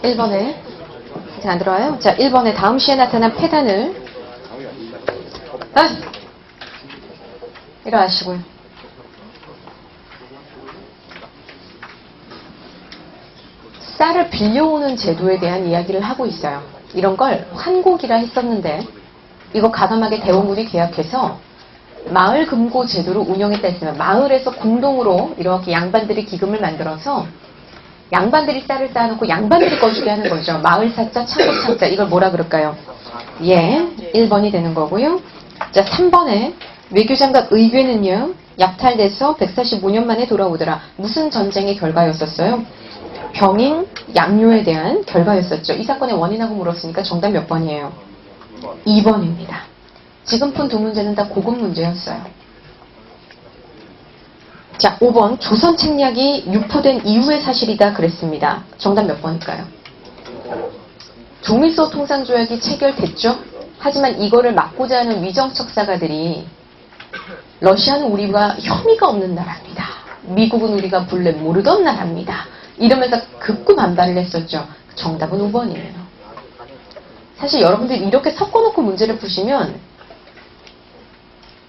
1번에 안 들어와요? 자, 1번에 다음 시에 나타난 폐단을 일어나시고요. 쌀을 빌려오는 제도에 대한 이야기를 하고 있어요. 이런 걸 환곡이라 했었는데 이거 가감하게 대원군이 계약해서 마을 금고 제도를 운영했다 했으면 마을에서 공동으로 이렇게 양반들이 기금을 만들어서 양반들이 쌀을 쌓아놓고 양반들이 꺼주게 하는 거죠. 마을 사자, 창고 창자. 이걸 뭐라 그럴까요? 예, 1번이 되는 거고요. 자, 3번에 외교장갑 의궤는요. 약탈돼서 145년 만에 돌아오더라. 무슨 전쟁의 결과였었어요? 병인 양요에 대한 결과였었죠. 이 사건의 원인하고 물었으니까 정답 몇 번이에요? 2번입니다. 지금 푼 두 문제는 다 고급 문제였어요. 자, 5번 조선 책략이 유포된 이후의 사실이다 그랬습니다. 정답 몇 번일까요? 중미소 통상조약이 체결됐죠? 하지만 이거를 막고자 하는 위정척사가들이 러시아는 우리가 혐의가 없는 나라입니다. 미국은 우리가 본래 모르던 나라입니다. 이러면서 극구 반발을 했었죠. 정답은 5번이에요. 사실 여러분들이 이렇게 섞어놓고 문제를 푸시면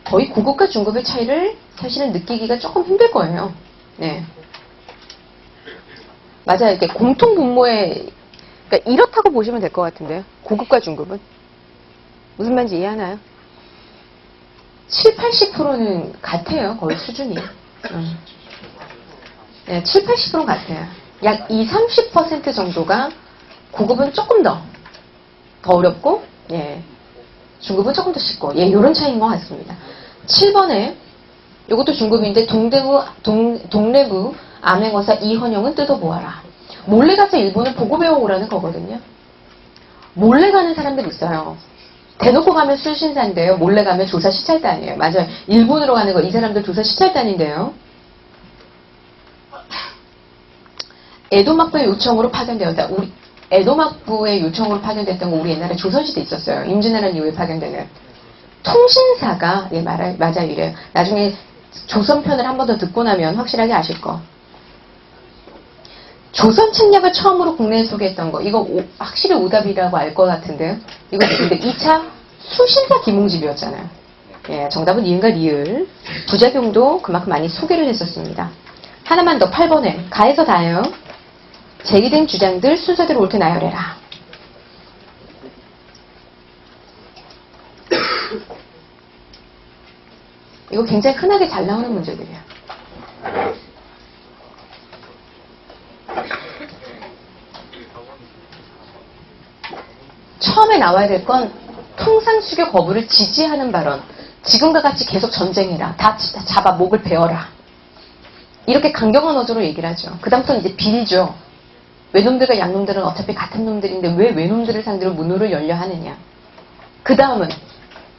거의 고급과 중급의 차이를 사실은 느끼기가 조금 힘들 거예요. 네. 맞아요. 이렇게 공통 분모에, 그러니까 이렇다고 보시면 될 것 같은데요. 고급과 중급은. 무슨 말인지 이해하나요? 7, 80%는 같아요. 거의 수준이. 네, 7, 80%는 같아요. 약 2, 30% 정도가 고급은 조금 더 어렵고, 예. 중급은 조금 더 쉽고, 예, 요런 차이인 것 같습니다. 7번에, 이것도 중급인데, 동래부 암행어사 이헌영은 뜯어보아라. 몰래 가서 일본을 보고 배워오라는 거거든요. 몰래 가는 사람들 있어요. 대놓고 가면 술신사인데요. 몰래 가면 조사 시찰단이에요. 맞아요. 일본으로 가는 거, 이 사람들 조사 시찰단인데요. 에도막부의 요청으로 파견되었다. 에도막부의 요청으로 파견됐던 거 우리 옛날에 조선시대 있었어요. 임진왜란 이후에 파견되는. 통신사가, 예, 맞아요. 이래요. 나중에 조선편을 한 번 더 듣고 나면 확실하게 아실 거. 조선 책략을 처음으로 국내에 소개했던 거. 이거 확실히 오답이라고 알 것 같은데요. 이거 근데 2차 수신사 김홍집이었잖아요. 예, 정답은 이응과 리을. 부작용도 그만큼 많이 소개를 했었습니다. 하나만 더 8번에 가에서 다요. 제기된 주장들 순서대로 옳게 나열해라. 이거 굉장히 흔하게 잘 나오는 문제들이에요. 처음에 나와야 될 건 통상수교 거부를 지지하는 발언. 지금과 같이 계속 전쟁해라. 다 잡아 목을 베어라. 이렇게 강경한 어조로 얘기를 하죠. 그 다음부터는 이제 빌죠. 외놈들과 양놈들은 어차피 같은 놈들인데 왜 외놈들을 상대로 문호를 열려 하느냐. 그 다음은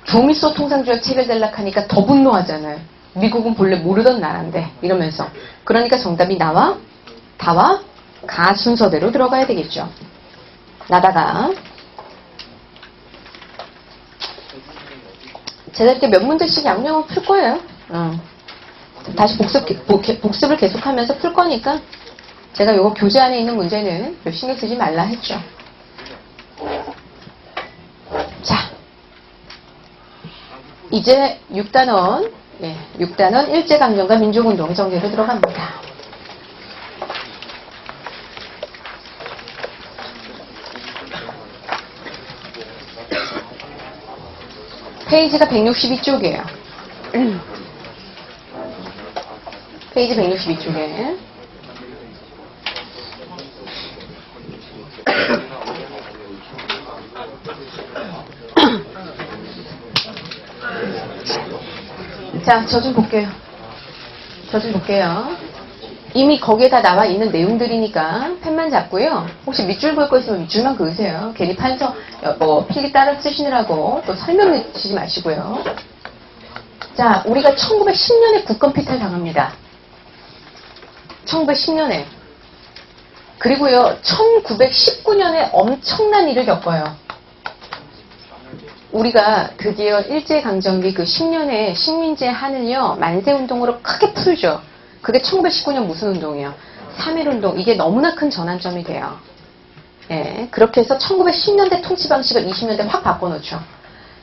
조미소 통상조약 체결되려고 하니까 더 분노하잖아요. 미국은 본래 모르던 나라인데 이러면서. 그러니까 정답이 나와 다와 가 순서대로 들어가야 되겠죠. 나다가 제가 이렇게 몇 문제씩 양념을 풀 거예요. 다시 복습을 계속하면서 풀 거니까 제가 요거 교재 안에 있는 문제는 별 신경 쓰지 말라 했죠. 자, 이제 6단원, 예, 6단원 일제강점과 민족운동 정리로 들어갑니다. 페이지가 162쪽이에요. 페이지 162쪽에 자, 저 좀 볼게요. 이미 거기에 다 나와 있는 내용들이니까 펜만 잡고요. 혹시 밑줄 볼 거 있으면 밑줄만 그으세요. 괜히 판서 필기 따라 쓰시느라고 또 설명 내시지 마시고요. 자, 우리가 1910년에 국권피탈 당합니다. 1910년에. 그리고요, 1919년에 엄청난 일을 겪어요. 우리가 드디어 일제강점기 그 10년의 식민지의 한을요, 만세운동으로 크게 풀죠. 그게 1919년 무슨 운동이에요? 3.1운동. 이게 너무나 큰 전환점이 돼요. 예, 그렇게 해서 1910년대 통치 방식을 20년대 확 바꿔놓죠.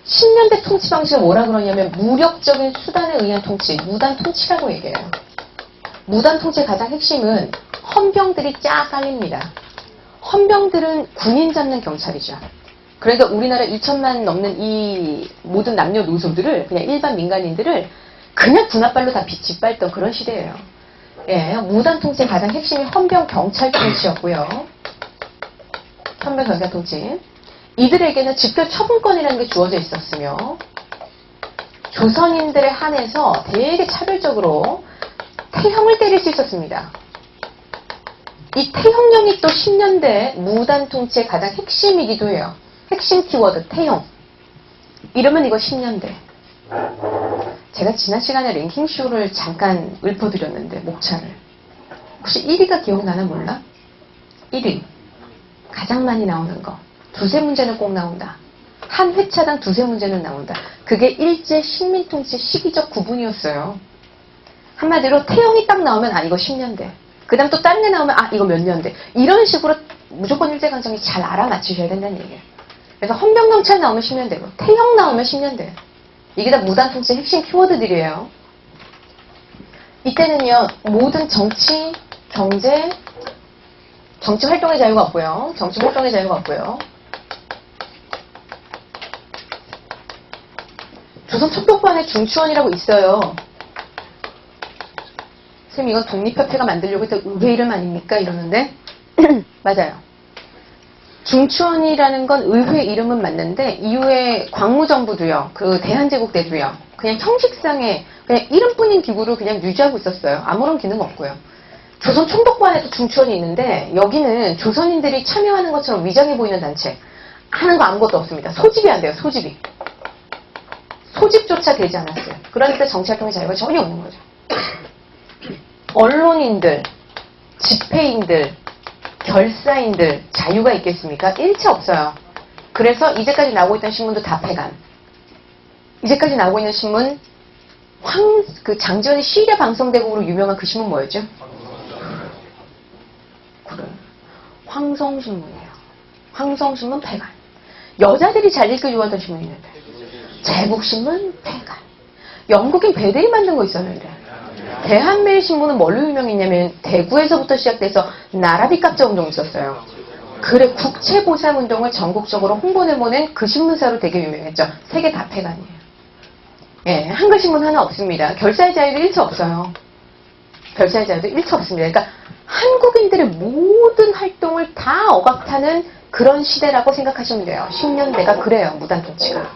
10년대 통치 방식을 뭐라 그러냐면 무력적인 수단에 의한 통치, 무단 통치라고 얘기해요. 무단 통치의 가장 핵심은 헌병들이 쫙 깔립니다. 헌병들은 군인 잡는 경찰이죠. 그러니까 우리나라 2천만 넘는 이 모든 남녀노소들을, 그냥 일반 민간인들을 그냥 군홧발로 다 짓밟던 그런 시대예요. 예, 무단 통치의 가장 핵심이 헌병 경찰 통치였고요. 헌병 경찰 통치. 이들에게는 직결 처분권이라는 게 주어져 있었으며 조선인들에 한해서 되게 차별적으로 태형을 때릴 수 있었습니다. 이 태형령이 또 10년대 무단 통치의 가장 핵심이기도 해요. 핵심 키워드 태형. 이러면 이거 10년대. 제가 지난 시간에 랭킹쇼를 잠깐 읊어드렸는데 목차를. 혹시 1위가 기억나나 몰라? 1위. 가장 많이 나오는 거. 두세 문제는 꼭 나온다. 한 회차당 두세 문제는 나온다. 그게 일제 식민통치 시기적 구분이었어요. 한마디로 태형이 딱 나오면 아 이거 10년대. 그 다음 또 다른 게 나오면 아 이거 몇 년대. 이런 식으로 무조건 일제강점기 잘 알아맞히셔야 된다는 얘기예요. 그래서 헌병경찰 나오면 10년대고 태형 나오면 10년대. 이게 다 무단통치 핵심 키워드들이에요. 이때는요 모든 정치, 경제, 정치 활동의 자유가 없고요. 정치 활동의 자유가 없고요. 조선 척독반에 중추원이라고 있어요. 선생님 이건 독립협회가 만들려고 했던 의회 이름 아닙니까? 이러는데 맞아요. 중추원이라는 건 의회 이름은 맞는데 이후에 광무정부도요. 그 대한제국 때도요. 그냥 형식상의 그냥 이름뿐인 기구로 그냥 유지하고 있었어요. 아무런 기능 없고요. 조선 총독부안에도 중추원이 있는데 여기는 조선인들이 참여하는 것처럼 위장해 보이는 단체. 하는 거 아무것도 없습니다. 소집이 안 돼요. 소집이. 소집조차 되지 않았어요. 그러니까 정치활동의 자유가 전혀 없는 거죠. 언론인들, 집회인들, 결사인들 자유가 있겠습니까? 일체 없어요. 그래서 이제까지 나오고 있던 신문도 다 폐간. 이제까지 나오고 있는 신문 장지원이 시리아 방송대국으로 유명한 그 신문 뭐였죠? 그래. 황성신문이에요. 황성신문 폐간. 여자들이 잘 읽기 좋아하던 신문이 있는데 제국신문 폐간. 영국인 배들이 만든 거 있었는데 대한매일신문은 뭘로 유명했냐면 대구에서부터 시작돼서 나라비 깎자 운동이 있었어요. 그래 국채보상운동을 전국적으로 홍보내보낸 그 신문사로 되게 유명했죠. 세 개 다 폐간이에요. 예, 한글신문 하나 없습니다. 결사의 자유도 일체 없어요. 결사의 자유도 일체 없습니다. 그러니까 한국인들의 모든 활동을 다 억압하는 그런 시대라고 생각하시면 돼요. 10년대가 그래요. 무단통치가.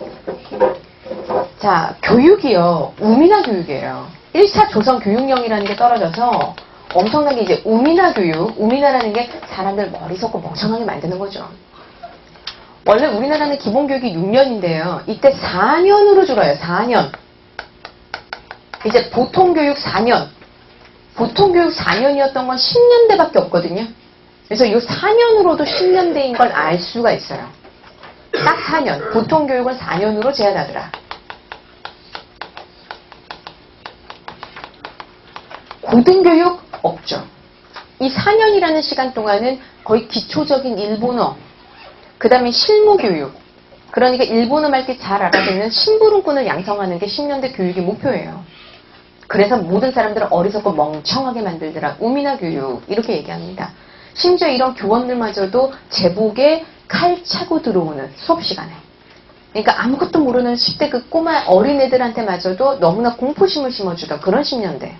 자, 교육이요. 우미나 교육이에요. 1차 조선 교육령이라는 게 떨어져서 엄청나게 이제 우미나 교육, 우미나라는 게 사람들 머리 섞고 멍청하게 만드는 거죠. 원래 우리나라는 기본교육이 6년인데요. 이때 4년으로 줄어요. 4년. 이제 보통교육 4년. 보통교육 4년이었던 건 10년대밖에 없거든요. 그래서 이 4년으로도 10년대인 걸 알 수가 있어요. 딱 4년. 보통교육은 4년으로 제한하더라. 고등교육 없죠. 이 4년이라는 시간 동안은 거의 기초적인 일본어, 그 다음에 실무교육, 그러니까 일본어 말기 잘 알아듣는 심부름꾼을 양성하는 게 10년대 교육의 목표예요. 그래서 모든 사람들을 어리석고 멍청하게 만들더라. 우미나 교육 이렇게 얘기합니다. 심지어 이런 교원들마저도 제복에 칼 차고 들어오는 수업 시간에. 그러니까 아무것도 모르는 10대 그 꼬마 어린애들한테마저도 너무나 공포심을 심어주던 그런 10년대.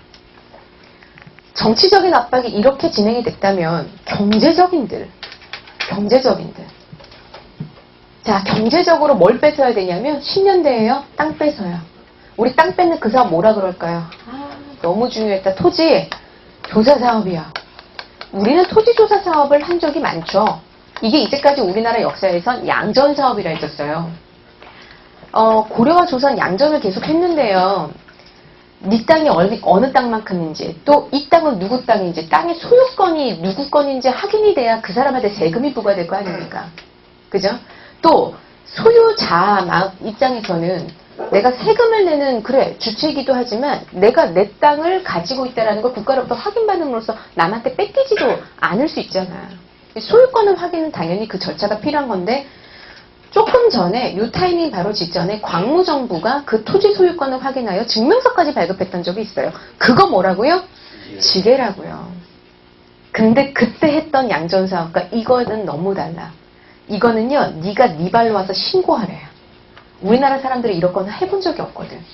정치적인 압박이 이렇게 진행이 됐다면 경제적인들. 자, 경제적으로 뭘 뺏어야 되냐면 10년대에요. 땅 뺏어요. 우리 땅 뺏는 그 사업 뭐라 그럴까요? 아, 너무 중요했다. 토지 조사 사업이야. 우리는 토지 조사 사업을 한 적이 많죠. 이게 이제까지 우리나라 역사에선 양전 사업이라 했었어요. 고려와 조선 양전을 계속 했는데요. 네 땅이 어느 땅만큼인지, 또 이 땅은 누구 땅인지, 땅의 소유권이 누구 건인지 확인이 돼야 그 사람한테 세금이 부과될 거 아닙니까? 그죠? 또 소유자 입장에서는 내가 세금을 내는, 그래, 주체이기도 하지만 내가 내 땅을 가지고 있다는 걸 국가로부터 확인받음으로써 남한테 뺏기지도 않을 수 있잖아. 소유권을 확인은 당연히 그 절차가 필요한 건데 조금 전에 요 타이밍 바로 직전에 광무정부가 그 토지 소유권을 확인하여 증명서까지 발급했던 적이 있어요. 그거 뭐라고요? 지게라고요. 근데 그때 했던 양전사업과 이거는 너무 달라. 이거는요, 네가 네 발로 와서 신고하래요. 우리나라 사람들이 이런 건 해본 적이 없거든.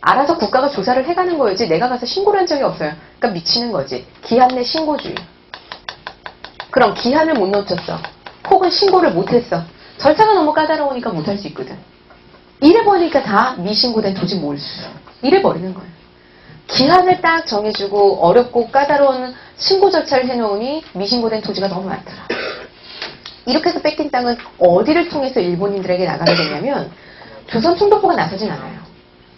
알아서 국가가 조사를 해가는 거지 내가 가서 신고를 한 적이 없어요. 그러니까 미치는 거지. 기한 내 신고주의. 그럼 기한을 못 놓쳤어. 혹은 신고를 못했어. 절차가 너무 까다로우니까 못할 수 있거든. 이래버리니까 다 미신고된 토지 몰수. 이래버리는 거예요. 기한을 딱 정해주고 어렵고 까다로운 신고 절차를 해놓으니 미신고된 토지가 너무 많더라. 이렇게 해서 뺏긴 땅은 어디를 통해서 일본인들에게 나가게 되냐면 조선총독부가 나서진 않아요.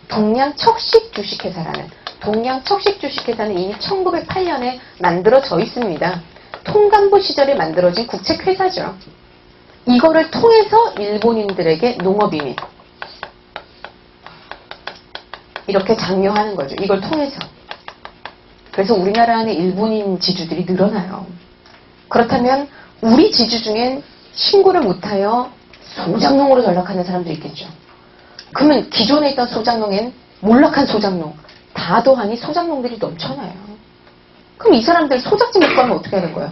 동양척식주식회사라는 동양척식주식회사는 이미 1908년에 만들어져 있습니다. 통감부 시절에 만들어진 국책회사죠. 이거를 통해서 일본인들에게 농업이민 이렇게 장려하는 거죠. 이걸 통해서. 그래서 우리나라 안에 일본인 지주들이 늘어나요. 그렇다면 우리 지주 중엔 신고를 못하여 소장농으로 전락하는 사람들이 있겠죠. 그러면 기존에 있던 소장농엔 몰락한 소장농, 다 더하니 소장농들이 넘쳐나요. 그럼 이 사람들 소작지 못 가면 어떻게 하는 거예요?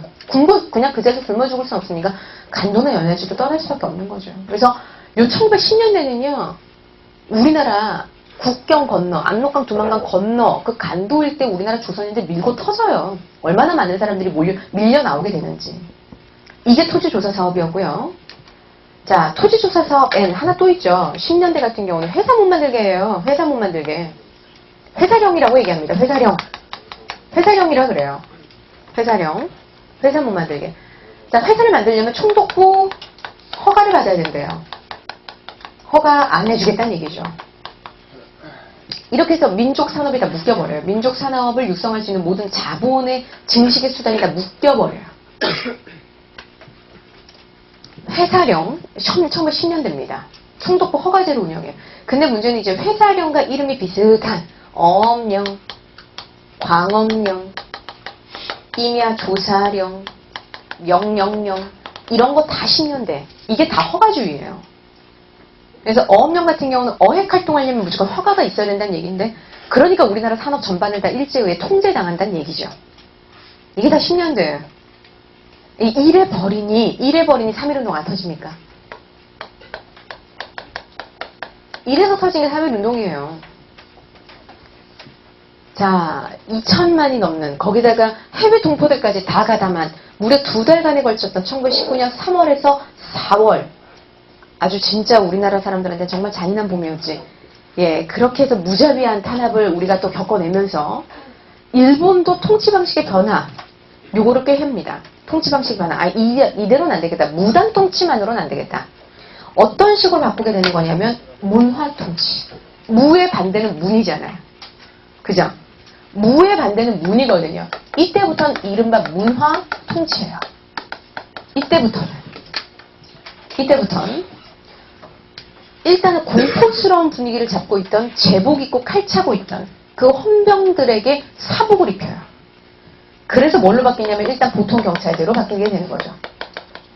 그냥 그 자리에서 굶어 죽을 수 없으니까 간도나 연해지로 떠날 수밖에 없는 거죠. 그래서 요 1910년대는요, 우리나라 국경 건너, 압록강, 두만강 건너 그 간도 일대 우리나라 조선인들 밀고 터져요. 얼마나 많은 사람들이 밀려 나오게 되는지. 이게 토지조사 사업이었고요. 자, 토지조사 사업 N 하나 또 있죠. 10년대 같은 경우는 회사 못 만들게 해요. 회사 못 만들게. 회사령이라고 얘기합니다. 회사령. 회사령이라 그래요. 회사령. 회사 못 만들게. 자, 회사를 만들려면 총독부 허가를 받아야 된대요. 허가 안 해주겠다는 얘기죠. 이렇게 해서 민족 산업이 다 묶여버려요. 민족 산업을 육성할 수 있는 모든 자본의 증식의 수단이 다 묶여버려요. 회사령, 1910년대입니다. 총독부 허가제로 운영해요. 근데 문제는 이제 회사령과 이름이 비슷한 어업령, 광업령, 임야조사령, 명령령 이런 거 다 10년대. 이게 다 허가주의예요. 그래서 어업령 같은 경우는 어획 활동하려면 무조건 허가가 있어야 된다는 얘기인데 그러니까 우리나라 산업 전반을 다 일제에 통제당한다는 얘기죠. 이게 다 10년대예요. 이래 버리니 3.1운동 안 터집니까? 이래서 터진 게 3.1운동이에요. 자, 2천만이 넘는 거기다가 해외 동포들까지 다 가담한 무려 2달간에 걸쳤던 1919년 3월에서 4월 아주 진짜 우리나라 사람들한테 정말 잔인한 봄이었지. 예, 그렇게 해서 무자비한 탄압을 우리가 또 겪어내면서 일본도 통치 방식의 변화 요거를 꽤 합니다. 통치 방식 변화. 이대로는 안 되겠다. 무단 통치만으로는 안 되겠다. 어떤 식으로 바꾸게 되는 거냐면 문화 통치. 무의 반대는 문이잖아요. 그죠? 무의 반대는 문이거든요. 이때부터는 이른바 문화 통치예요. 이때부터는 일단은 공포스러운 분위기를 잡고 있던 제복 입고 칼 차고 있던 그 헌병들에게 사복을 입혀요. 그래서 뭘로 바뀌냐면 일단 보통 경찰대로 바뀌게 되는 거죠.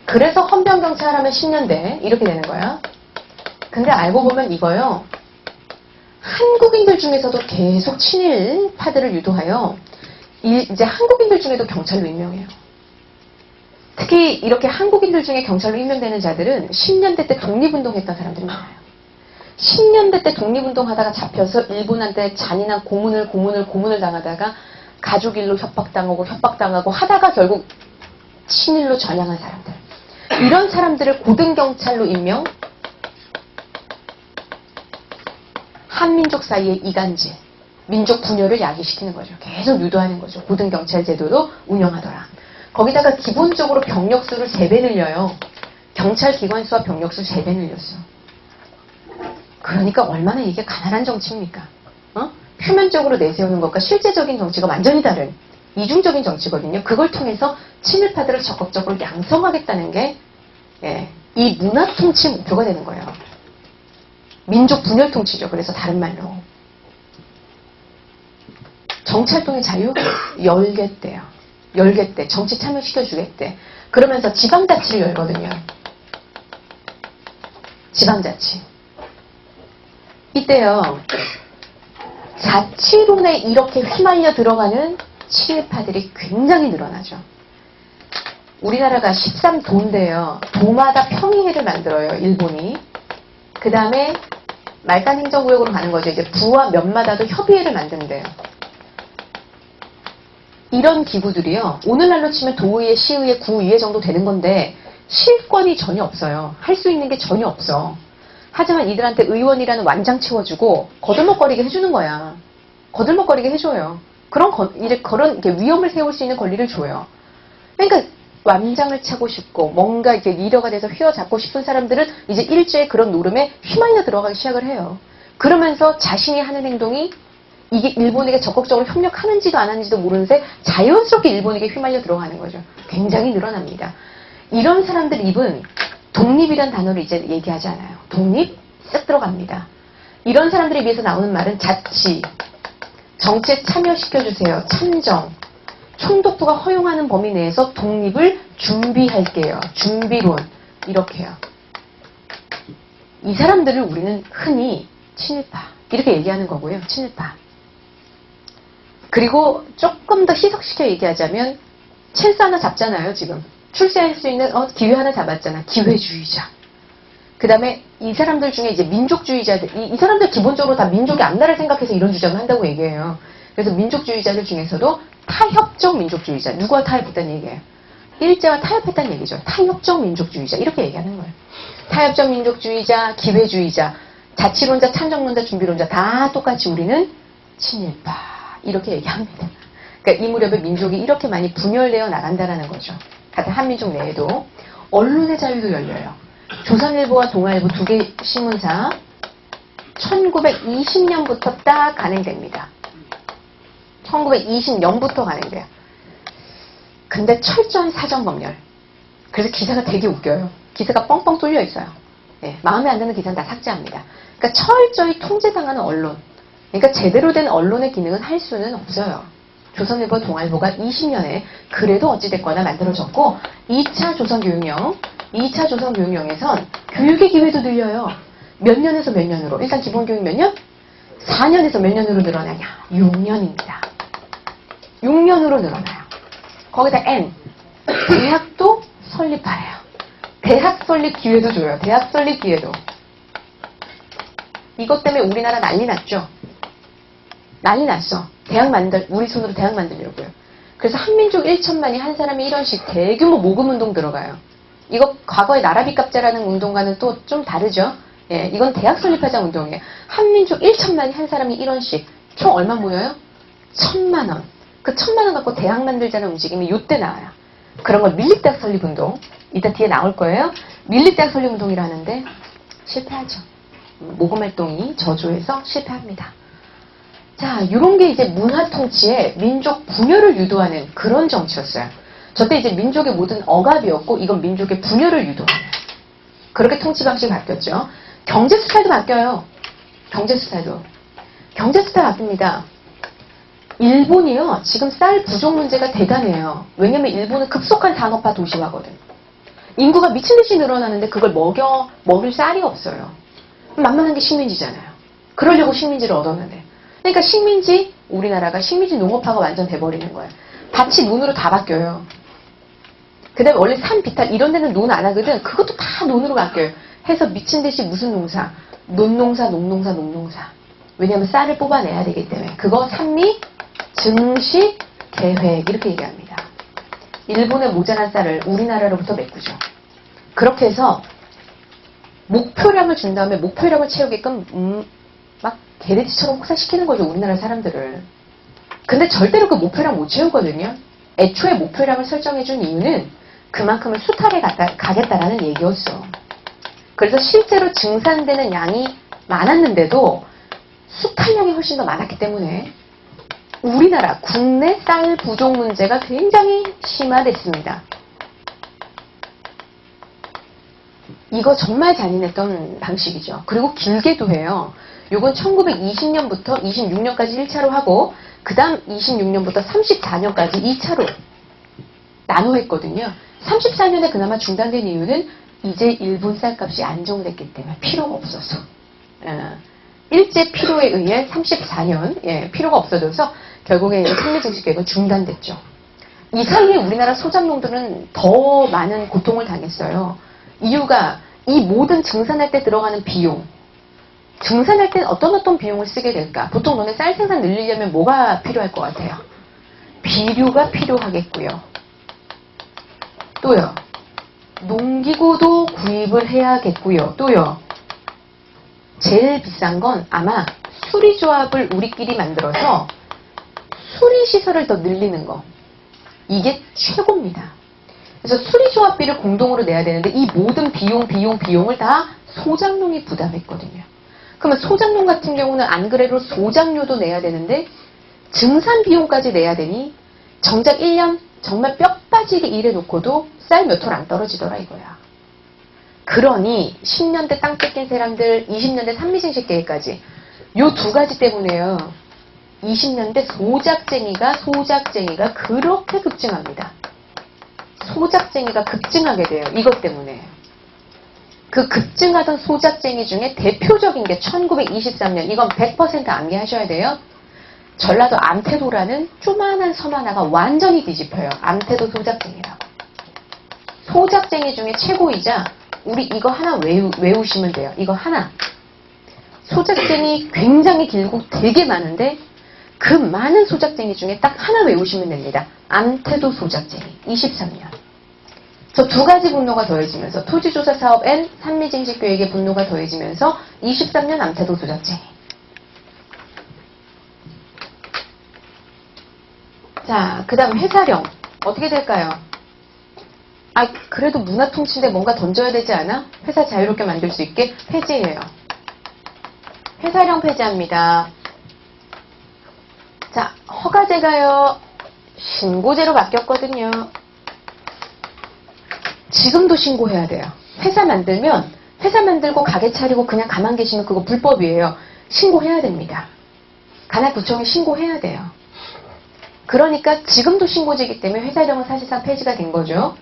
그래서 헌병 경찰 하면 10년대 이렇게 되는 거야. 근데 알고 보면 이거요. 한국인들 중에서도 계속 친일파들을 유도하여 이제 한국인들 중에도 경찰로 임명해요. 특히 이렇게 한국인들 중에 경찰로 임명되는 자들은 10년대 때 독립운동했던 사람들이 많아요. 10년대 때 독립운동하다가 잡혀서 일본한테 잔인한 고문을 당하다가 가족 일로 협박당하고 하다가 결국 친일로 전향한 사람들. 이런 사람들을 고등경찰로 임명, 한민족 사이의 이간질, 민족 분열을 야기시키는 거죠. 계속 유도하는 거죠. 고등경찰 제도도 운영하더라. 거기다가 기본적으로 병력수를 3배 늘려요. 경찰 기관수와 병력수 3배 늘렸어. 그러니까 얼마나 이게 가난한 정치입니까? 표면적으로 내세우는 것과 실제적인 정치가 완전히 다른 이중적인 정치거든요. 그걸 통해서 친일파들을 적극적으로 양성하겠다는 게 이 문화 통치의 목표가 되는 거예요. 민족 분열 통치죠. 그래서 다른 말로. 정치활동의 자유 열겠대요. 열겠대. 정치 참여시켜주겠대. 그러면서 지방자치를 열거든요. 지방자치. 이때요. 자치론에 이렇게 휘말려 들어가는 친일파들이 굉장히 늘어나죠. 우리나라가 13도인데요. 도마다 평의회를 만들어요. 일본이. 그 다음에 말단 행정구역으로 가는 거죠. 이제 부와 면마다도 협의회를 만든대요. 이런 기구들이요. 오늘날로 치면 도의회, 시의회, 구의회 정도 되는 건데 실권이 전혀 없어요. 할 수 있는 게 전혀 없어. 하지만 이들한테 의원이라는 완장 채워주고 거들먹거리게 해주는 거야. 거들먹거리게 해줘요. 그런 이렇게 위험을 세울 수 있는 권리를 줘요. 그러니까 완장을 차고 싶고 뭔가 이렇게 리더가 돼서 휘어잡고 싶은 사람들은 이제 일제의 그런 노름에 휘말려 들어가기 시작을 해요. 그러면서 자신이 하는 행동이 이게 일본에게 적극적으로 협력하는지도 안 하는지도 모르는 새 자연스럽게 일본에게 휘말려 들어가는 거죠. 굉장히 늘어납니다. 이런 사람들 입은 독립이란 단어를 이제 얘기하지 않아요. 독립 쓱 들어갑니다. 이런 사람들에 비해서 나오는 말은 자치, 정치에 참여시켜주세요. 참정, 총독부가 허용하는 범위 내에서 독립을 준비할게요. 준비론, 이렇게요. 이 사람들을 우리는 흔히 친일파, 이렇게 얘기하는 거고요. 친일파. 그리고 조금 더 희석시켜 얘기하자면 챈스 하나 잡잖아요. 지금 출세할 수 있는 기회 하나 잡았잖아. 기회주의자. 그 다음에 이 사람들 중에 이제 민족주의자들, 이 사람들 기본적으로 다 민족의 앞날을 생각해서 이런 주장을 한다고 얘기해요. 그래서 민족주의자들 중에서도 타협적 민족주의자. 누구와 타협했다는 얘기예요? 일제와 타협했다는 얘기죠. 타협적 민족주의자. 이렇게 얘기하는 거예요. 타협적 민족주의자, 기회주의자, 자치론자, 참정론자, 준비론자 다 똑같이 우리는 친일파. 이렇게 얘기합니다. 그러니까 이 무렵에 민족이 이렇게 많이 분열되어 나간다는 거죠. 같은 한민족 내에도. 언론의 자유도 열려요. 조선일보와 동아일보 두 개 신문사 1920년부터 딱 간행됩니다. 1920년부터 간행돼요. 근데 철저한 사정검열. 그래서 기사가 되게 웃겨요. 기사가 뻥뻥 뚫려 있어요. 네, 마음에 안 드는 기사는 다 삭제합니다. 그러니까 철저히 통제당하는 언론. 그러니까 제대로 된 언론의 기능은 할 수는 없어요. 조선일보, 동아일보가 20년에 그래도 어찌됐거나 만들어졌고 2차 조선교육령에선 교육의 기회도 늘려요. 몇 년에서 몇 년으로? 일단 기본교육 몇 년? 4년에서 몇 년으로 늘어나냐? 6년입니다. 6년으로 늘어나요. 거기다 N. 대학도 설립하래요. 대학 설립 기회도 줘요. 대학 설립 기회도. 이것 때문에 우리나라 난리 났죠. 난리 났어. 우리 손으로 대학 만들려고요. 그래서 한민족 1천만이 한 사람이 1원씩 대규모 모금운동 들어가요. 이거 과거의 나라빚값자라는 운동과는 또 좀 다르죠. 예, 이건 대학 설립하자 운동이에요. 한민족 1천만이 한 사람이 1원씩 총 얼마 모여요? 1,000만 원. 그 1,000만 원 갖고 대학 만들자는 움직임이 이때 나와요. 그런 걸 밀립대학 설립운동. 이따 뒤에 나올 거예요. 밀립대학 설립운동이라는데 실패하죠. 모금활동이 저조해서 실패합니다. 자, 이런 게 이제 문화통치에 민족 분열을 유도하는 그런 정치였어요. 저때 이제 민족의 모든 억압이었고 이건 민족의 분열을 유도하는. 그렇게 통치 방식이 바뀌었죠. 경제 스타일도 바뀌어요. 경제 스타일 바뀝니다. 일본이요. 지금 쌀 부족 문제가 대단해요. 왜냐면 일본은 급속한 산업화 도시화거든. 인구가 미친 듯이 늘어나는데 그걸 먹일 쌀이 없어요. 만만한 게 식민지잖아요. 그러려고 식민지를 얻었는데. 그러니까 우리나라가 식민지 농업화가 완전 돼버리는 거예요. 밭이 논으로 다 바뀌어요. 그 다음에 원래 산, 비탈 이런 데는 논 안 하거든. 그것도 다 논으로 바뀌어요. 해서 미친 듯이 무슨 농사? 논농사. 왜냐하면 쌀을 뽑아내야 되기 때문에. 그거 산미, 증식, 계획 이렇게 얘기합니다. 일본의 모자란 쌀을 우리나라로부터 메꾸죠. 그렇게 해서 목표량을 준 다음에 목표량을 채우게끔 막 개돼지처럼 혹사시키는 거죠. 우리나라 사람들을. 근데 절대로 그 목표량 못 채우거든요. 애초에 목표량을 설정해 준 이유는 그만큼을 수탈해 가겠다라는 얘기였어. 그래서 실제로 증산되는 양이 많았는데도 수탈량이 훨씬 더 많았기 때문에 우리나라 국내 쌀 부족 문제가 굉장히 심화됐습니다. 이거 정말 잔인했던 방식이죠. 그리고 길게도 해요. 요건 1920년부터 26년까지 1차로 하고 그 다음 26년부터 34년까지 2차로 나눠 했거든요. 34년에 그나마 중단된 이유는 이제 일본 쌀값이 안정됐기 때문에 필요가 없어서. 일제 필요에 의해 34년 필요가 없어져서 결국에 상미증식계획은 중단됐죠. 이 사이에 우리나라 소작농들은 더 많은 고통을 당했어요. 이유가 이 모든 증산할 때 들어가는 비용. 증산할 때는 어떤 비용을 쓰게 될까? 보통 너네 쌀 생산 늘리려면 뭐가 필요할 것 같아요? 비료가 필요하겠고요. 또요. 농기구도 구입을 해야겠고요. 또요. 제일 비싼 건 아마 수리조합을 우리끼리 만들어서 수리시설을 더 늘리는 거. 이게 최고입니다. 그래서 수리조합비를 공동으로 내야 되는데 이 모든 비용을 다 소작농이 부담했거든요. 그러면 소작농 같은 경우는 안 그래도 소작료도 내야 되는데 증산 비용까지 내야 되니 정작 1년 정말 뼈 빠지게 일해놓고도 쌀 몇 톨 안 떨어지더라 이거야. 그러니 10년대 땅 뺏긴 사람들, 20년대 산미증식계획까지 요 두 가지 때문에요. 20년대 소작쟁이가 그렇게 급증합니다. 소작쟁이가 급증하게 돼요. 이것 때문에. 그 급증하던 소작쟁이 중에 대표적인 게 1923년, 이건 100% 암기하셔야 돼요. 전라도 암태도라는 조만한 섬 하나가 완전히 뒤집혀요. 암태도 소작쟁이라고. 소작쟁이 중에 최고이자 우리 이거 하나 외우시면 돼요. 이거 하나. 소작쟁이 굉장히 길고 되게 많은데 그 많은 소작쟁이 중에 딱 하나 외우시면 됩니다. 암태도 소작쟁이 23년. 저 두 가지 분노가 더해지면서 토지조사 사업 N 산미증식계획의 분노가 더해지면서 23년 암태도 소작쟁이. 자, 그 다음 회사령. 어떻게 될까요? 그래도 문화통치인데 뭔가 던져야 되지 않아? 회사 자유롭게 만들 수 있게 폐지해요. 회사령 폐지합니다. 자, 허가제가요. 신고제로 바뀌었거든요. 지금도 신고해야 돼요. 회사 만들고 가게 차리고 그냥 가만 계시면 그거 불법이에요. 신고해야 됩니다. 관할구청에 신고해야 돼요. 그러니까 지금도 신고제이기 때문에 회사령은 사실상 폐지가 된 거죠.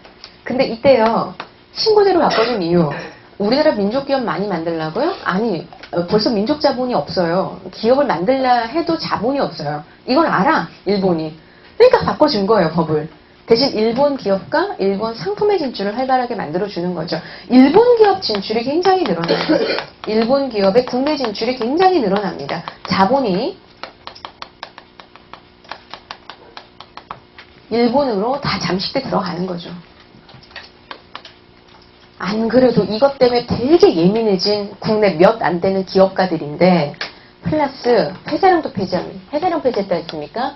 근데 이때요. 신고제로 바꿔준 이유. 우리나라 민족기업 많이 만들라고요? 아니, 벌써 민족자본이 없어요. 기업을 만들라 해도 자본이 없어요. 이건 알아, 일본이. 그러니까 바꿔준 거예요, 법을. 대신 일본 기업과 일본 상품의 진출을 활발하게 만들어주는 거죠. 일본 기업 진출이 굉장히 늘어나요. 일본 기업의 국내 진출이 굉장히 늘어납니다. 자본이 일본으로 다 잠식돼 들어가는 거죠. 안 그래도 이것 때문에 되게 예민해진 국내 몇 안 되는 기업가들인데 플러스 회사령도 폐지합니다. 회사령 폐지했다 했습니까?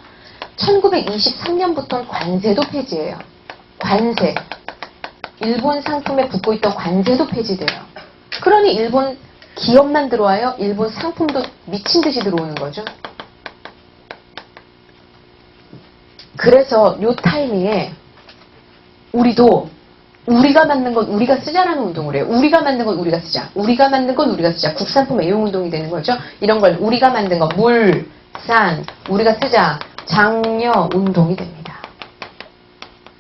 1923년부터는 관세도 폐지해요. 관세. 일본 상품에 붙고 있던 관세도 폐지돼요. 그러니 일본 기업만 들어와요. 일본 상품도 미친 듯이 들어오는 거죠. 그래서 요 타이밍에 우리가 만든 건 우리가 쓰자라는 운동을 해요. 우리가 만든 건 우리가 쓰자. 우리가 만든 건 우리가 쓰자. 국산품 애용 운동이 되는 거죠. 이런 걸 우리가 만든 거 물, 산, 우리가 쓰자. 장려 운동이 됩니다.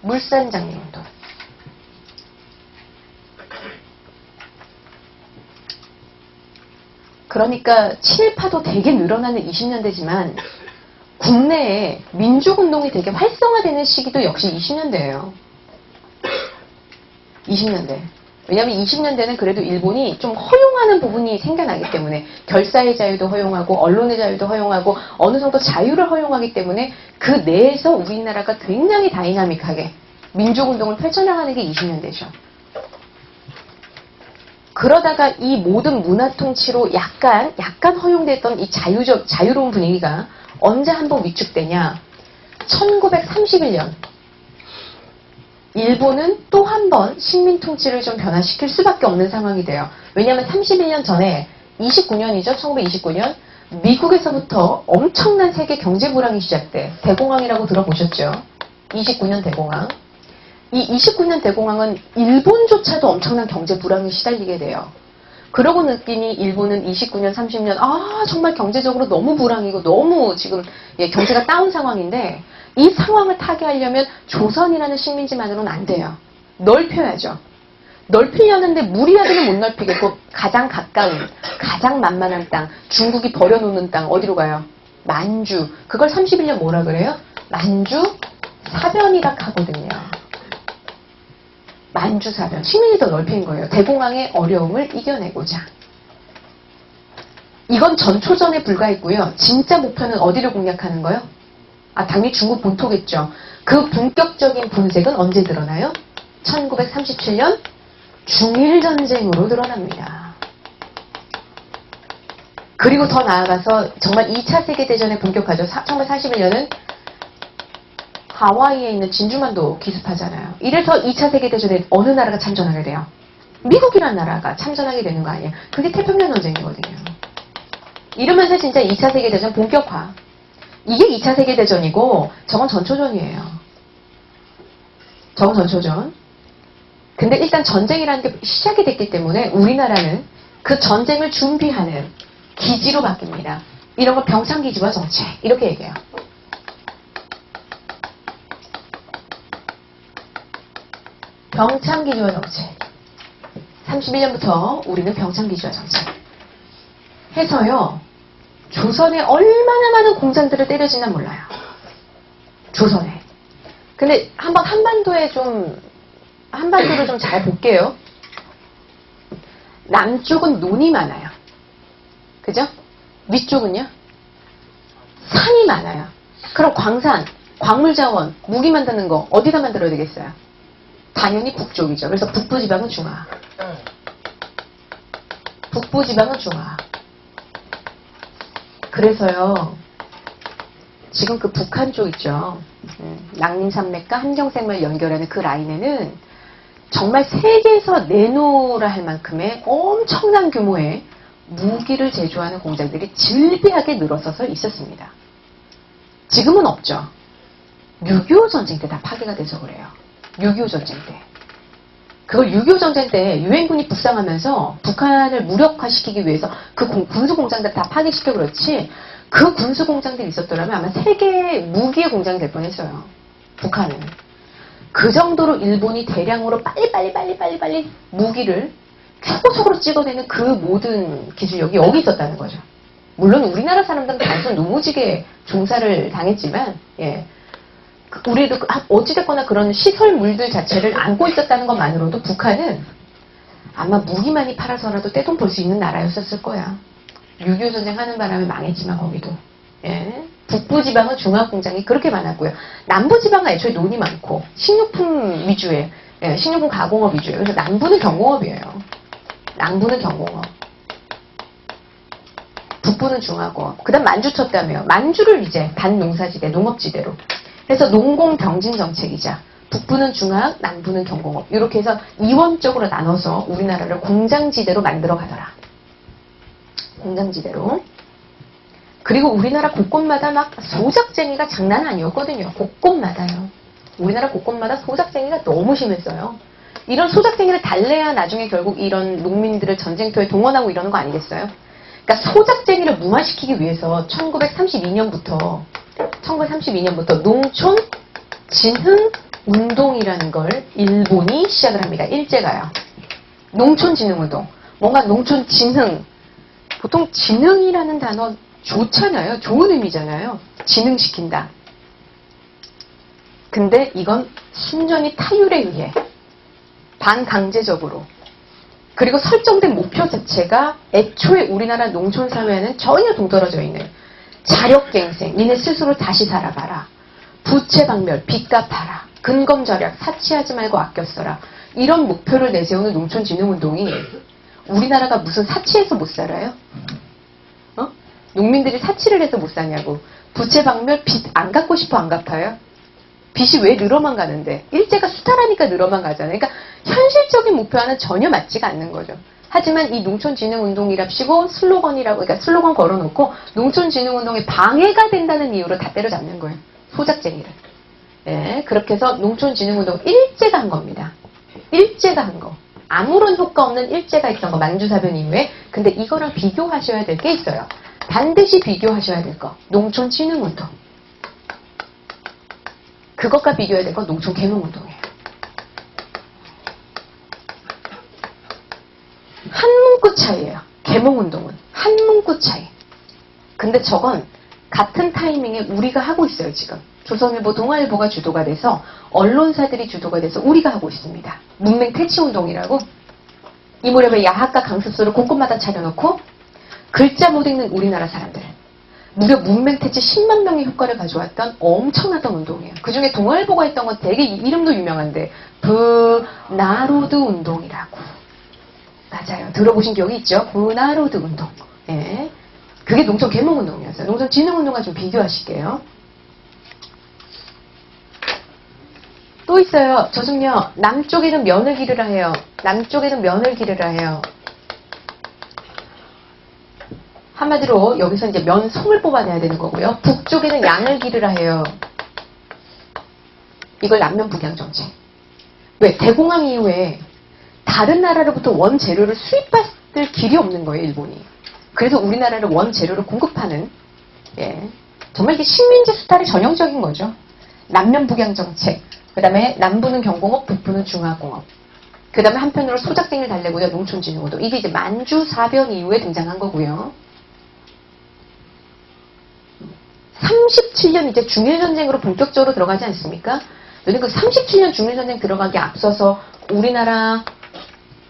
물산 장려 운동. 그러니까 친일파도 되게 늘어나는 20년대지만 국내에 민족운동이 되게 활성화되는 시기도 역시 20년대예요. 20년대. 왜냐하면 20년대는 그래도 일본이 좀 허용하는 부분이 생겨나기 때문에 결사의 자유도 허용하고 언론의 자유도 허용하고 어느 정도 자유를 허용하기 때문에 그 내에서 우리나라가 굉장히 다이나믹하게 민족운동을 펼쳐나가는 게 20년대죠. 그러다가 이 모든 문화통치로 약간 허용됐던 이 자유로운 분위기가 언제 한번 위축되냐. 1931년. 일본은 또 한 번 식민통치를 좀 변화시킬 수밖에 없는 상황이 돼요. 왜냐하면 31년 전에 29년이죠. 1929년 미국에서부터 엄청난 세계 경제 불황이 시작돼. 대공황이라고 들어보셨죠? 29년 대공황. 이 29년 대공황은 일본조차도 엄청난 경제 불황에 시달리게 돼요. 그러고 느끼니 일본은 29년, 30년 정말 경제적으로 너무 불황이고 너무 지금 경제가 다운 상황인데 이 상황을 타개하려면 조선이라는 식민지만으로는 안 돼요. 넓혀야죠. 넓히려는데 무리하게는 못 넓히겠고 가장 가까운, 가장 만만한 땅, 중국이 버려놓는 땅 어디로 가요? 만주. 그걸 31년 뭐라 그래요? 만주 사변이라 하거든요. 만주 사변. 시민이 더 넓힌 거예요. 대공황의 어려움을 이겨내고자. 이건 전초전에 불과했고요. 진짜 목표는 어디를 공략하는 거예요? 당연히 중국 본토겠죠. 그 본격적인 분색은 언제 드러나요? 1937년 중일전쟁으로 드러납니다. 그리고 더 나아가서 정말 2차 세계대전에 본격화죠. 1941년은 하와이에 있는 진주만도 기습하잖아요. 이래서 2차 세계대전에 어느 나라가 참전하게 돼요? 미국이라는 나라가 참전하게 되는 거 아니에요? 그게 태평양 전쟁이거든요. 이러면서 진짜 2차 세계대전 본격화. 이게 2차 세계대전이고 저건 전초전이에요. 저건 전초전. 근데 일단 전쟁이라는 게 시작이 됐기 때문에 우리나라는 그 전쟁을 준비하는 기지로 바뀝니다. 이런 걸 병창기지와 정책 이렇게 얘기해요. 병창기지와 정책. 31년부터 우리는 병창기지와 정책 해서요. 조선에 얼마나 많은 공장들을 때려지나 몰라요. 조선에. 근데 한번 한반도를 좀 잘 볼게요. 남쪽은 논이 많아요. 그죠? 위쪽은요? 산이 많아요. 그럼 광산, 광물자원, 무기 만드는 거 어디다 만들어야 되겠어요? 당연히 북쪽이죠. 그래서 북부지방은 중화. 북부지방은 중화. 그래서요. 지금 그 북한 쪽 있죠. 낭림산맥과 한경생맥을 연결하는 그 라인에는 정말 세계에서 내놓으라 할 만큼의 엄청난 규모의 무기를 제조하는 공장들이 질비하게 늘어서서 있었습니다. 지금은 없죠. 6.25 전쟁 때 다 파괴가 돼서 그래요. 6.25 전쟁 때. 그걸 6.25 전쟁 때 유엔군이 북상하면서 북한을 무력화시키기 위해서 그 군수공장들 다 파괴시켜 그렇지 그 군수공장들이 있었더라면 아마 세계 무기의 공장이 될 뻔했어요. 북한은. 그 정도로 일본이 대량으로 빨리 무기를 초고속으로 찍어내는 그 모든 기술력이 여기 있었다는 거죠. 물론 우리나라 사람들은 단순 노무지게 종사를 당했지만 우리도 어찌됐거나 그런 시설물들 자체를 안고 있었다는 것만으로도 북한은 아마 무기만이 팔아서라도 떼돈 벌 수 있는 나라였었을 거야. 6.25 전쟁 하는 바람에 망했지만 거기도. 북부지방은 중화공장이 그렇게 많았고요. 남부지방은 애초에 논이 많고 식료품 위주의 식료품 가공업 위주예요. 그래서 남부는 경공업이에요. 남부는 경공업. 북부는 중화공업. 그 다음 만주 쳤다며요. 만주를 이제 반농사지대, 농업지대로. 그래서 농공경진 정책이자 북부는 중화학, 남부는 경공업. 이렇게 해서 이원적으로 나눠서 우리나라를 공장지대로 만들어 가더라. 공장지대로. 그리고 우리나라 곳곳마다 막 소작쟁이가 장난 아니었거든요. 곳곳마다요. 우리나라 곳곳마다 소작쟁이가 너무 심했어요. 이런 소작쟁이를 달래야 나중에 결국 이런 농민들을 전쟁터에 동원하고 이러는 거 아니겠어요? 그러니까 소작쟁이를 무마시키기 위해서 1932년부터 농촌 진흥 운동이라는 걸 일본이 시작을 합니다. 일제가요. 농촌 진흥 운동. 뭔가 농촌 진흥. 보통 진흥이라는 단어 좋잖아요. 좋은 의미잖아요. 진흥시킨다. 근데 이건 순전히 타율에 의해 반강제적으로 그리고 설정된 목표 자체가 애초에 우리나라 농촌 사회에는 전혀 동떨어져 있는 자력갱생, 니네 스스로 다시 살아봐라. 부채방멸, 빚 갚아라. 근검절약, 사치하지 말고 아껴 써라. 이런 목표를 내세우는 농촌진흥운동이 우리나라가 무슨 사치해서 못 살아요? 농민들이 사치를 해서 못 사냐고. 부채방멸, 빚 안 갚고 싶어 안 갚아요? 빚이 왜 늘어만 가는데? 일제가 수탈하니까 늘어만 가잖아요. 그러니까 현실적인 목표와는 전혀 맞지가 않는 거죠. 하지만 이 농촌진흥운동이랍시고 그러니까 슬로건 걸어놓고 농촌진흥운동에 방해가 된다는 이유로 다 때려잡는 거예요. 소작쟁이를. 그렇게 해서 농촌진흥운동 일제가 한 겁니다. 일제가 한 거. 아무런 효과 없는 일제가 있던 거. 만주사변 이후에. 근데 이거랑 비교하셔야 될 게 있어요. 반드시 비교하셔야 될 거. 농촌진흥운동. 그것과 비교해야 될 건 농촌개농운동이에요. 문구 차이예요. 계몽운동은 한 문구 차이. 근데 저건 같은 타이밍에 우리가 하고 있어요. 지금 조선일보, 동아일보가 주도가 돼서 언론사들이 주도가 돼서 우리가 하고 있습니다. 문맹 퇴치운동이라고 이 무렵에 야학과 강습소를 곳곳마다 차려놓고 글자 못 읽는 우리나라 사람들 무려 문맹 퇴치 10만 명의 효과를 가져왔던 엄청났던 운동이에요. 그중에 동아일보가 했던 건 되게 이름도 유명한데 브나로드 운동이라고. 맞아요. 들어보신 기억이 있죠? 브나로드 운동. 예. 그게 농촌 계몽운동이었어요. 농촌 진흥운동과 좀 비교하실게요. 또 있어요. 저중요. 남쪽에는 면을 기르라 해요. 남쪽에는 면을 기르라 해요. 한마디로 여기서 이제 면 송을 뽑아내야 되는 거고요. 북쪽에는 양을 기르라 해요. 이걸 남면 북양 정책. 왜? 대공황 이후에 다른 나라로부터 원재료를 수입할 길이 없는 거예요. 일본이. 그래서 우리나라를 원재료를 공급하는 예, 정말 이게 식민지 수탈이 전형적인 거죠. 남면 북양 정책. 그 다음에 남부는 경공업, 북부는 중화공업. 그 다음에 한편으로 소작쟁이를 달래고요. 농촌진흥운동. 이게 이제 만주 사변 이후에 등장한 거고요. 37년 이제 중일전쟁으로 본격적으로 들어가지 않습니까? 그러니까 37년 중일전쟁 들어가기 앞서서 우리나라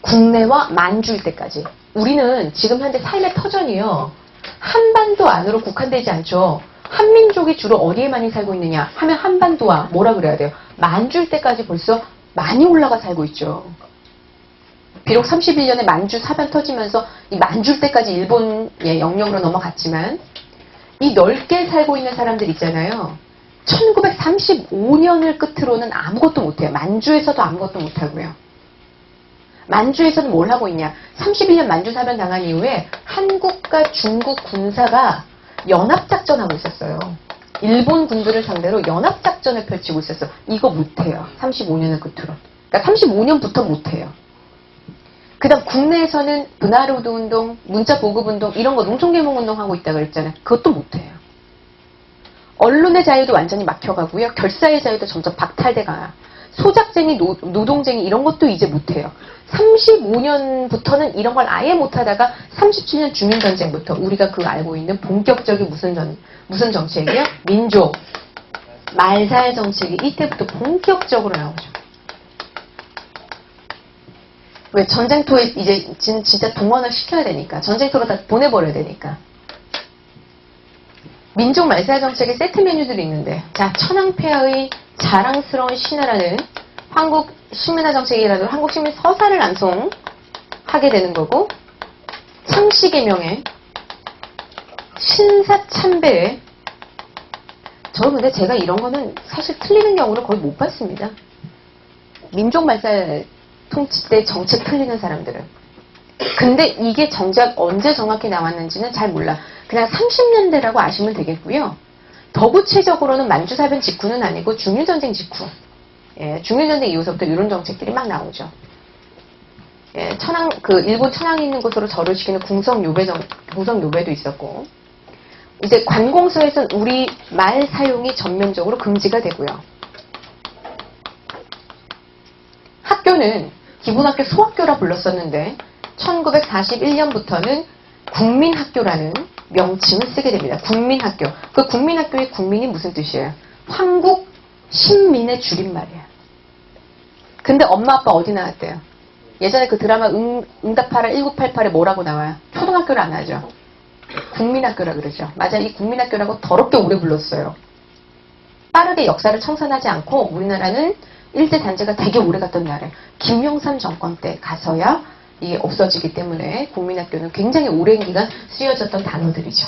국내와 만주일 때까지 우리는 지금 현재 삶의 터전이요. 한반도 안으로 국한되지 않죠. 한민족이 주로 어디에 많이 살고 있느냐 하면 한반도와 뭐라 그래야 돼요? 만주일 때까지 벌써 많이 올라가 살고 있죠. 비록 31년에 만주 사변 터지면서 이 만주일 때까지 일본의 영역으로 넘어갔지만 이 넓게 살고 있는 사람들 있잖아요. 1935년을 끝으로는 아무것도 못해요. 만주에서도 아무것도 못하고요. 만주에서는 뭘 하고 있냐. 31년 만주사변 당한 이후에 한국과 중국 군사가 연합작전하고 있었어요. 일본 군들을 상대로 연합작전을 펼치고 있었어. 이거 못해요. 35년을 끝으로. 그러니까 35년부터 못해요. 그 다음 국내에서는 브나로드 운동, 문자 보급 운동 이런 거 농촌계몽 운동 하고 있다고 그랬잖아요. 그것도 못해요. 언론의 자유도 완전히 막혀가고요. 결사의 자유도 점점 박탈돼 가요. 소작쟁이, 노동쟁이 이런 것도 이제 못해요. 35년부터는 이런 걸 아예 못하다가 37년 중일전쟁부터 우리가 그 알고 있는 본격적인 무슨 정책이요? 민족, 말살 정책이 이때부터 본격적으로 나오죠. 왜? 전쟁터에 이제 진짜 동원을 시켜야 되니까. 전쟁터로 다 보내버려야 되니까. 민족 말살 정책의 세트 메뉴들이 있는데, 자, 천황폐하의 자랑스러운 신화라는 한국 식민화 정책이라도 한국 식민 서사를 낭송하게 되는 거고, 창씨개명에 신사참배에 저는 근데 제가 이런 거는 사실 틀리는 경우를 거의 못 봤습니다. 민족 말살 통치 때 정책 틀리는 사람들은. 근데 이게 정작 언제 정확히 나왔는지는 잘 몰라. 그냥 30년대라고 아시면 되겠고요. 더 구체적으로는 만주사변 직후는 아니고 중일전쟁 직후. 예, 중일전쟁 이후서부터 이런 정책들이 막 나오죠. 예, 일본 천황이 있는 곳으로 절을 시키는 궁성요배도 있었고, 이제 관공서에서는 우리 말 사용이 전면적으로 금지가 되고요. 학교는 기본학교 소학교라 불렀었는데 1941년부터는 국민학교라는 명칭을 쓰게 됩니다. 국민학교. 그 국민학교의 국민이 무슨 뜻이에요? 황국 신민의 줄임말이에요. 근데 엄마 아빠 어디 나왔대요? 예전에 그 드라마 응답하라 1988에 뭐라고 나와요? 초등학교를 안 하죠. 국민학교라 그러죠. 맞아요. 이 국민학교라고 더럽게 오래 불렀어요. 빠르게 역사를 청산하지 않고 우리나라는 일제 단죄가 되게 오래 갔던 나라에 김영삼 정권 때 가서야 이게 없어지기 때문에 국민학교는 굉장히 오랜 기간 쓰여졌던 단어들이죠.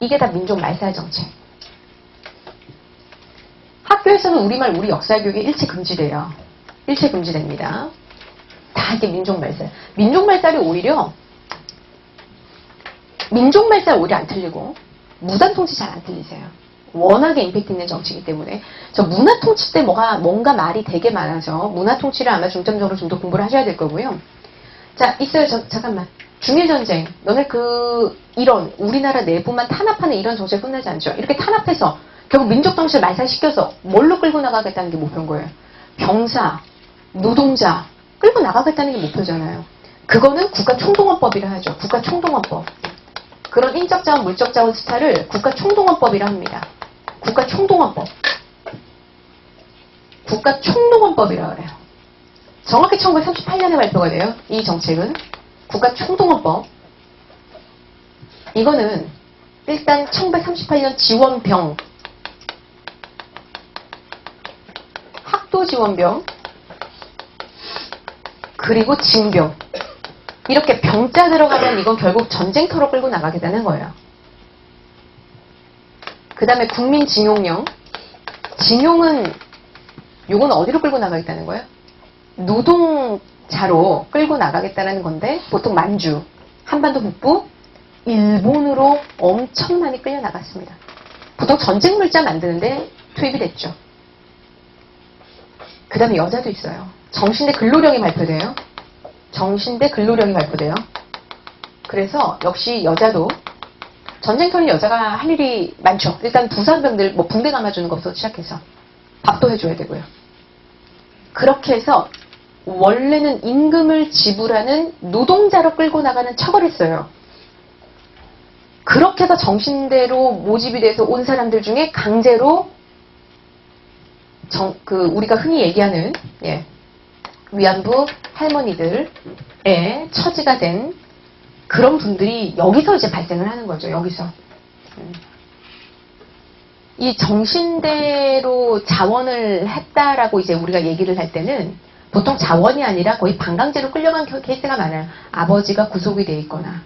이게 다 민족 말살 정책. 학교에서는 우리말, 우리 역사 교육이 일체 금지돼요. 일체 금지됩니다. 다 이게 민족 말살. 민족 말살이 오히려 안 틀리고 무단 통치 잘 안 틀리세요. 워낙에 임팩트 있는 정치이기 때문에 저 문화 통치 때 뭔가 말이 되게 많아서 문화 통치를 아마 중점적으로 좀 더 공부를 하셔야 될 거고요. 자, 있어요. 잠깐만. 중일전쟁. 너네 이런 우리나라 내부만 탄압하는 이런 정책 끝나지 않죠. 이렇게 탄압해서 결국 민족 정치를 말살시켜서 뭘로 끌고 나가겠다는 게 목표인 거예요. 병사, 노동자 끌고 나가겠다는 게 목표잖아요. 그거는 국가총동원법이라 하죠. 국가총동원법. 그런 인적자원, 물적자원 스타를 국가총동원법이라 합니다. 국가총동원법. 국가총동원법이라고 그래요. 정확히 1938년에 발표가 돼요. 이 정책은. 국가총동원법. 이거는 일단 1938년 지원병, 학도지원병, 그리고 징병. 이렇게 병자 들어가면 이건 결국 전쟁터로 끌고 나가겠다는 거예요. 그 다음에 국민징용령. 징용은 이건 어디로 끌고 나가겠다는 거예요? 노동자로 끌고 나가겠다는 건데 보통 만주, 한반도 북부, 일본으로 엄청 많이 끌려 나갔습니다. 보통 전쟁 물자 만드는데 투입이 됐죠. 그 다음에 여자도 있어요. 정신대 근로령이 발표돼요. 정신대 근로령이 발표돼요. 그래서 역시 여자도 전쟁터는 여자가 할 일이 많죠. 일단 부사병들 뭐 붕대 감아주는 것부터 시작해서 밥도 해줘야 되고요. 그렇게 해서 원래는 임금을 지불하는 노동자로 끌고 나가는 척을 했어요. 그렇게 해서 정신대로 모집이 돼서 온 사람들 중에 강제로 우리가 흔히 얘기하는 위안부 할머니들의 처지가 된 그런 분들이 여기서 이제 발생을 하는 거죠. 여기서. 이 정신대로 자원을 했다라고 이제 우리가 얘기를 할 때는 보통 자원이 아니라 거의 반강제로 끌려간 케이스가 많아요. 아버지가 구속이 돼 있거나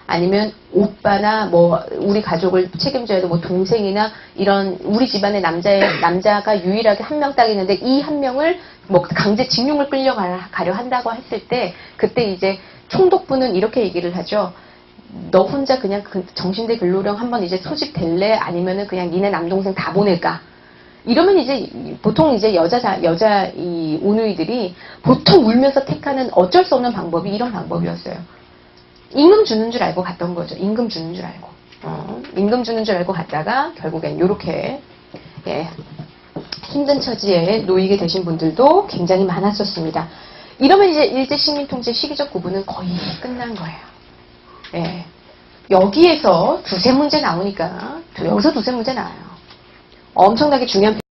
아니면 오빠나 뭐 우리 가족을 책임져야 될 뭐 동생이나 이런 우리 집안의 남자가 유일하게 한 명 딱 있는데 이 한 명을 뭐 강제 징용을 끌려가려 한다고 했을 때 그때 이제 총독부는 이렇게 얘기를 하죠. 너 혼자 그냥 정신대 근로령 한번 이제 소집될래? 아니면은 그냥 니네 남동생 다 보낼까? 이러면 이제 보통 이제 여자 이 운우이들이 보통 울면서 택하는 어쩔 수 없는 방법이 이런 방법이었어요. 임금 주는 줄 알고 갔던 거죠. 임금 주는 줄 알고. 임금 주는 줄 알고 갔다가 결국엔 요렇게 힘든 처지에 놓이게 되신 분들도 굉장히 많았었습니다. 이러면 이제 일제 식민통제 시기적 구분은 거의 끝난 거예요. 여기에서 두세 문제 나오니까 여기서 두세 문제 나와요. 엄청나게 중요한